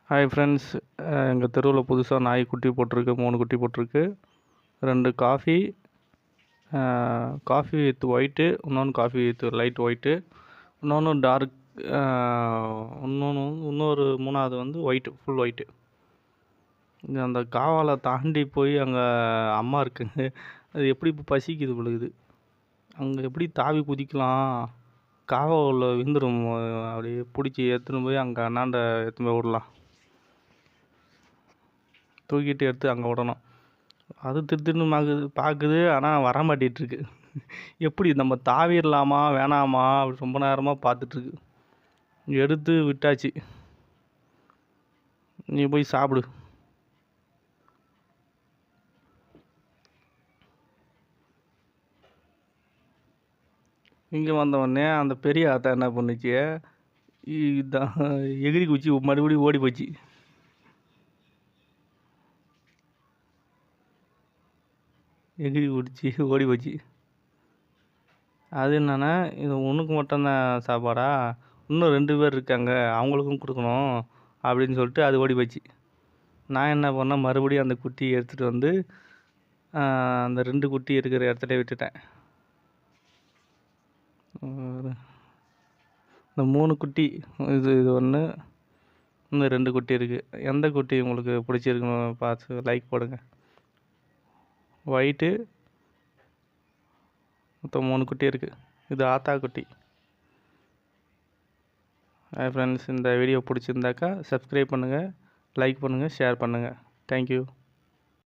Hi friends, எங்கள் தெருவில் புதுசாக நாய் குட்டி போட்டிருக்கு. 3 குட்டி போட்டிருக்கு. 2 காஃபி, காஃபி வித் ஒயிட்டு, இன்னொன்று காஃபி வித் லைட் ஒயிட்டு, இன்னொன்று டார்க், இன்னொரு 3ஆவது வந்து ஒயிட்டு, ஃபுல் ஒயிட்டு. அந்த காவாலை தாண்டி போய் அங்கே அம்மா இருக்குங்க. அது எப்படி இப்போ பசிக்குது பொழுது, அங்கே எப்படி தாவி குதிக்கலாம், காவா உள்ள விழுந்துடும். அப்படியே பிடிச்சி எடுத்துன்னு போய் அங்கே அண்ணாண்ட எடுத்துன்னு போய் விடலாம். தூக்கிட்டு எடுத்து அங்கே விடணும். அது திருன்னு பார்க்குது, ஆனால் வரமாட்டிகிட்ருக்கு. எப்படி நம்ம தாவிடலாமா வேணாமா அப்படி ரொம்ப நேரமாக பார்த்துட்ருக்கு. எடுத்து விட்டாச்சு. நீ போய் சாப்பிடு. இங்கே வந்தவொடனே அந்த பெரிய ஆத்தா என்ன பண்ணுச்சு, இதான் எகிரி குச்சி மறுபடியும் ஓடி போச்சு. எகிரி குடிச்சு ஓடி போச்சு. அது என்னென்னா, இது உனக்கு மட்டும்தான் சாப்பாடா, இன்னும் 2 பேர் இருக்காங்க, அவங்களுக்கும் கொடுக்கணும் அப்படின்னு சொல்லிட்டு அது ஓடி போச்சு. நான் என்ன பண்ணேன், மறுபடியும் அந்த குட்டியை எடுத்துகிட்டு வந்து அந்த 2 குட்டி இருக்கிற இடத்துல விட்டுட்டேன். இந்த 3 குட்டி, இது ஒன்று, இன்னும் 2 குட்டி இருக்குது. எந்த குட்டி உங்களுக்கு பிடிச்சிருக்குன்னு பார்த்து லைக் போடுங்க. ஒயிட்டு மொத்தம் 3 குட்டி இருக்குது. இது ஆத்தா குட்டி. ஹாய் ஃப்ரெண்ட்ஸ், இந்த வீடியோ பிடிச்சிருந்தாக்கா சப்ஸ்கிரைப் பண்ணுங்கள், லைக் பண்ணுங்கள், ஷேர் பண்ணுங்கள். தேங்க்யூ.